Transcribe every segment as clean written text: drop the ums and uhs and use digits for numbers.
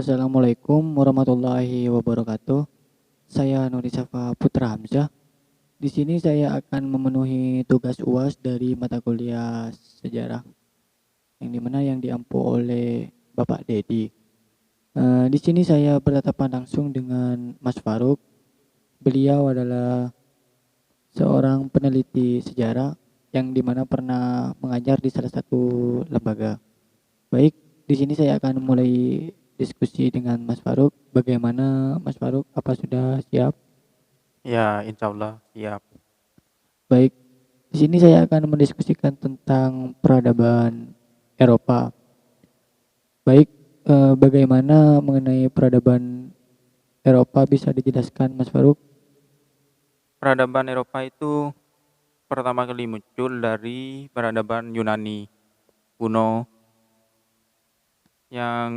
Assalamualaikum warahmatullahi wabarakatuh. Saya Nuri Safa Putra Hamzah. Di sini saya akan memenuhi tugas UAS dari mata kuliah sejarah yang diampu oleh Bapak Dedi. Di sini saya bertatapan langsung dengan Mas Faruk. Beliau adalah seorang peneliti sejarah yang dimana pernah mengajar di salah satu lembaga. Baik, di sini saya akan mulai diskusi dengan Mas Faruk. Bagaimana Mas Faruk? Apa sudah siap? Ya, insya Allah siap. Baik, di sini saya akan mendiskusikan tentang peradaban Eropa. Baik, bagaimana mengenai peradaban Eropa bisa dijelaskan Mas Faruk? Peradaban Eropa itu pertama kali muncul dari peradaban Yunani kuno yang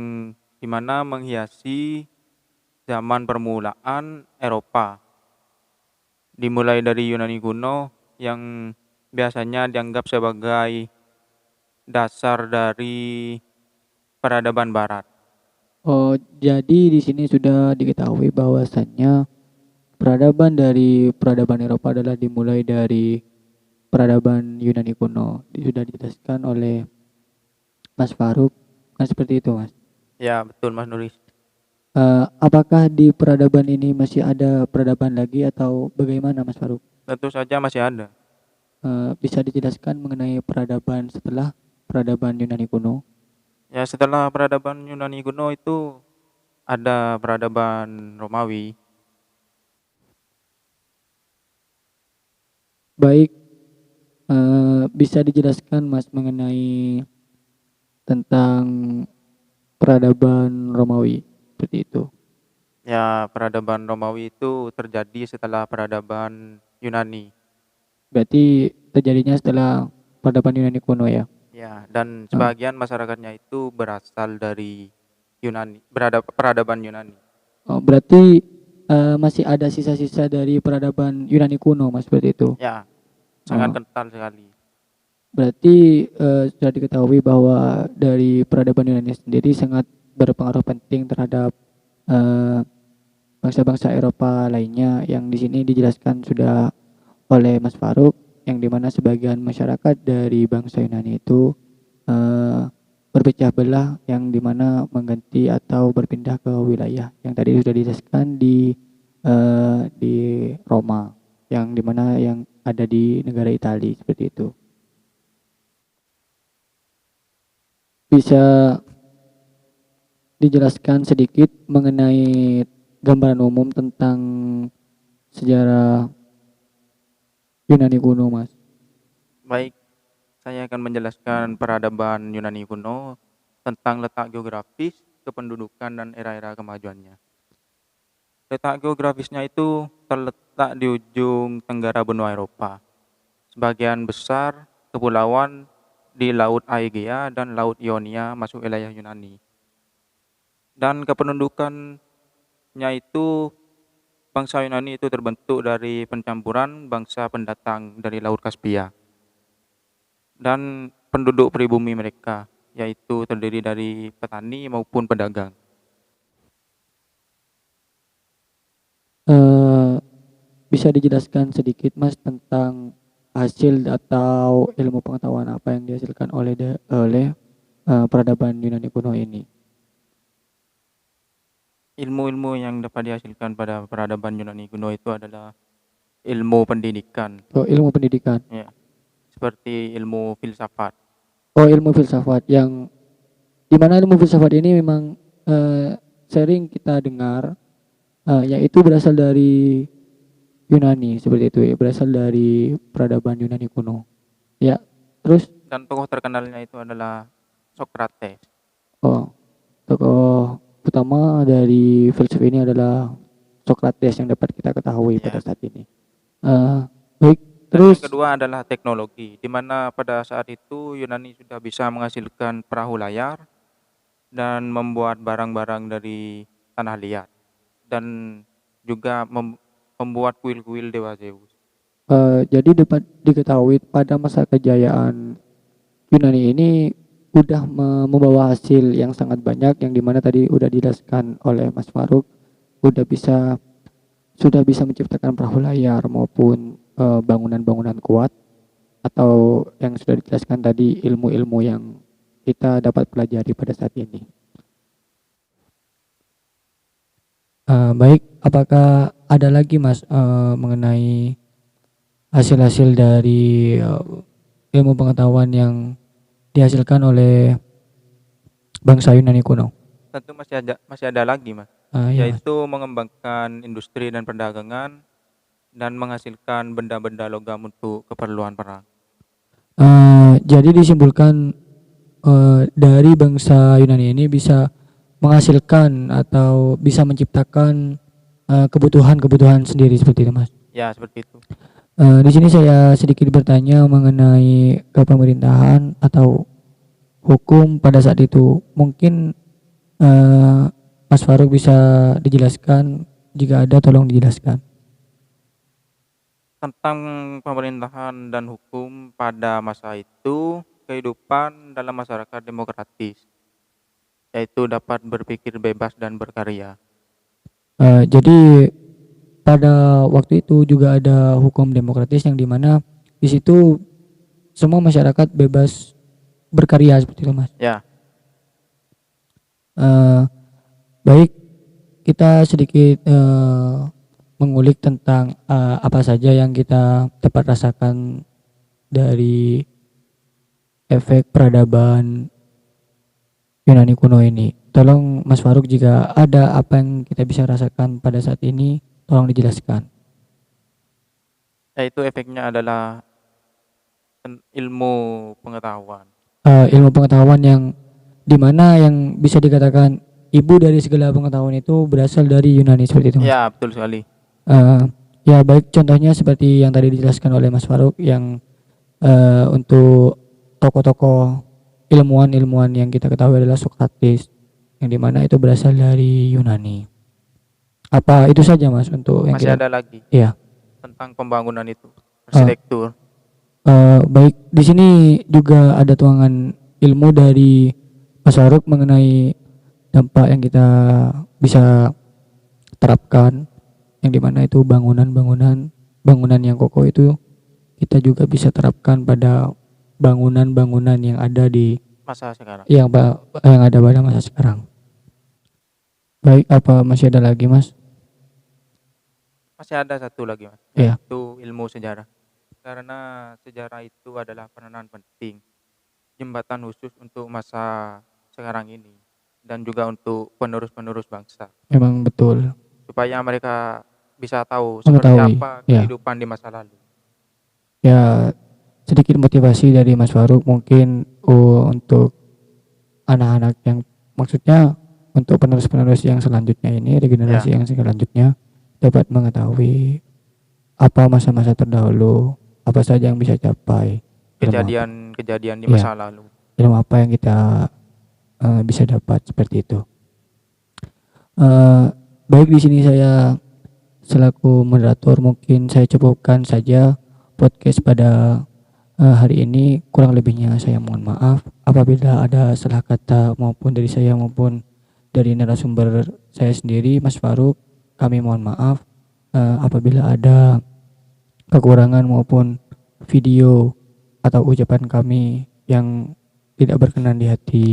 dimana menghiasi zaman permulaan Eropa. Dimulai dari Yunani kuno yang biasanya dianggap sebagai dasar dari peradaban Barat. Oh, jadi di sini sudah diketahui bahwasannya peradaban Eropa adalah dimulai dari peradaban Yunani kuno. Sudah dijelaskan oleh Mas Faruk. Nah, seperti itu, Mas. Ya, betul Mas Nuris. Apakah di peradaban ini masih ada peradaban lagi atau bagaimana, Mas Faruk? Tentu saja masih ada. Bisa dijelaskan mengenai peradaban setelah peradaban Yunani kuno? Ya, setelah peradaban Yunani kuno itu ada peradaban Romawi. Baik, bisa dijelaskan, Mas, mengenai tentang peradaban Romawi seperti itu. Ya, peradaban Romawi itu terjadi setelah peradaban Yunani. Berarti terjadinya setelah peradaban Yunani kuno ya? Ya, dan Eh, sebagian masyarakatnya itu berasal dari Yunani, peradaban Yunani. Berarti masih ada sisa-sisa dari peradaban Yunani kuno, Mas, seperti itu. Ya, sangat Oh, kental sekali. berarti sudah diketahui bahwa dari peradaban Yunani sendiri sangat berpengaruh penting terhadap eh, bangsa-bangsa Eropa lainnya yang di sini dijelaskan sudah oleh Mas Faruk, yang dimana sebagian masyarakat dari bangsa Yunani itu eh, berpecah belah, yang dimana mengganti atau berpindah ke wilayah yang tadi sudah dijelaskan di Roma, yang dimana yang ada di negara Italia seperti itu. Bisa dijelaskan sedikit mengenai gambaran umum tentang sejarah Yunani kuno, Mas? Baik, saya akan menjelaskan peradaban Yunani kuno tentang letak geografis, kependudukan, dan era-era kemajuannya. Letak geografisnya itu terletak di ujung tenggara benua Eropa. Sebagian besar kepulauan di Laut Aegea dan Laut Ionia masuk wilayah Yunani. Dan kependudukannya itu bangsa Yunani itu terbentuk dari pencampuran bangsa pendatang dari Laut Kaspia. Dan penduduk pribumi mereka yaitu terdiri dari petani maupun pedagang. Eh, Bisa dijelaskan sedikit, Mas, tentang hasil atau ilmu pengetahuan apa yang dihasilkan oleh peradaban Yunani kuno ini? Ilmu-ilmu yang dapat dihasilkan pada peradaban Yunani kuno itu adalah ilmu pendidikan, Oh, ilmu pendidikan. ya, seperti ilmu filsafat. Oh, ilmu filsafat, yang dimana ilmu filsafat ini memang sering kita dengar, yaitu berasal dari Yunani seperti itu ya, berasal dari peradaban Yunani kuno. Ya, terus Dan tokoh terkenalnya itu adalah Socrates. oh, tokoh utama dari filsuf ini adalah Socrates yang dapat kita ketahui pada Ya. saat ini. Eh, Baik, Dan yang terus kedua adalah teknologi, di mana pada saat itu Yunani sudah bisa menghasilkan perahu layar dan membuat barang-barang dari tanah liat dan juga membuat kuil-kuil dewa Zeus. jadi dapat diketahui pada masa kejayaan Yunani ini udah membawa hasil yang sangat banyak, yang dimana tadi udah dijelaskan oleh Mas Faruk, udah bisa sudah bisa menciptakan perahu layar maupun bangunan-bangunan kuat, atau yang sudah dijelaskan tadi ilmu-ilmu yang kita dapat pelajari pada saat ini. Baik, apakah ada lagi Mas mengenai hasil-hasil dari ilmu pengetahuan yang dihasilkan oleh bangsa Yunani kuno? Tentu masih ada lagi, Mas. Iya Mas. Yaitu mengembangkan industri dan perdagangan dan menghasilkan benda-benda logam untuk keperluan perang. Jadi disimpulkan dari bangsa Yunani ini bisa menghasilkan atau bisa menciptakan kebutuhan-kebutuhan sendiri seperti itu Mas. Ya, seperti itu. Di sini saya sedikit bertanya mengenai kepemerintahan atau hukum pada saat itu. Mungkin Mas Faruk bisa dijelaskan, jika ada tolong dijelaskan. Tentang pemerintahan dan hukum pada masa itu, kehidupan dalam masyarakat demokratis, yaitu dapat berpikir bebas dan berkarya. Jadi pada waktu itu juga ada hukum demokratis yang dimana di situ semua masyarakat bebas berkarya seperti itu Mas. Ya, Baik, kita sedikit mengulik tentang apa saja yang kita dapat rasakan dari efek peradaban Yunani kuno ini. Tolong Mas Faruk, jika ada apa yang kita bisa rasakan pada saat ini, tolong dijelaskan. yaitu efeknya adalah ilmu pengetahuan. Ilmu pengetahuan yang dimana yang bisa dikatakan ibu dari segala pengetahuan itu berasal dari Yunani seperti itu Mas. Ya, betul sekali. Ya baik, contohnya seperti yang tadi dijelaskan oleh Mas Faruk, yang untuk tokoh-tokoh ilmuwan yang kita ketahui adalah Sokrates, yang dimana itu berasal dari Yunani. Apa itu saja Mas untuk yang Masih kita? ada lagi Iya. tentang pembangunan itu, arsitektur. Baik, di sini juga ada tuangan ilmu dari Mas Faruk mengenai dampak yang kita bisa terapkan, yang dimana itu bangunan yang kokoh itu kita juga bisa terapkan pada bangunan-bangunan yang ada di Masa sekarang. yang ada pada masa sekarang. Baik, apa masih ada lagi Mas? Masih ada satu lagi, Mas, Iya. yaitu ilmu sejarah. Karena sejarah itu adalah peranan penting, jembatan khusus untuk masa sekarang ini dan juga untuk penerus-penerus bangsa, Memang betul. supaya mereka bisa tahu seperti Mengetahui, apa ya. kehidupan di masa lalu. Ya, sedikit motivasi dari Mas Faruk mungkin untuk anak-anak yang, maksudnya untuk penerus-penerus yang selanjutnya ini, regenerasi yang selanjutnya dapat mengetahui apa masa-masa terdahulu, apa saja yang bisa capai, Kejadian-kejadian di Iya. masa lalu. ilmu apa yang kita bisa dapat seperti itu. Baik, di sini saya selaku moderator mungkin saya cukupkan saja podcast pada hari ini. Kurang lebihnya saya mohon maaf apabila ada salah kata maupun dari saya maupun dari narasumber saya sendiri Mas Faruk. Kami mohon maaf apabila ada kekurangan maupun video atau ucapan kami yang tidak berkenan di hati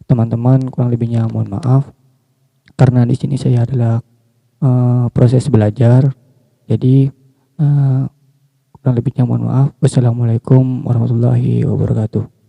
teman-teman. Kurang lebihnya mohon maaf, karena di sini saya adalah proses belajar. Jadi kurang lebihnya mohon maaf. Wassalamualaikum warahmatullahi wabarakatuh.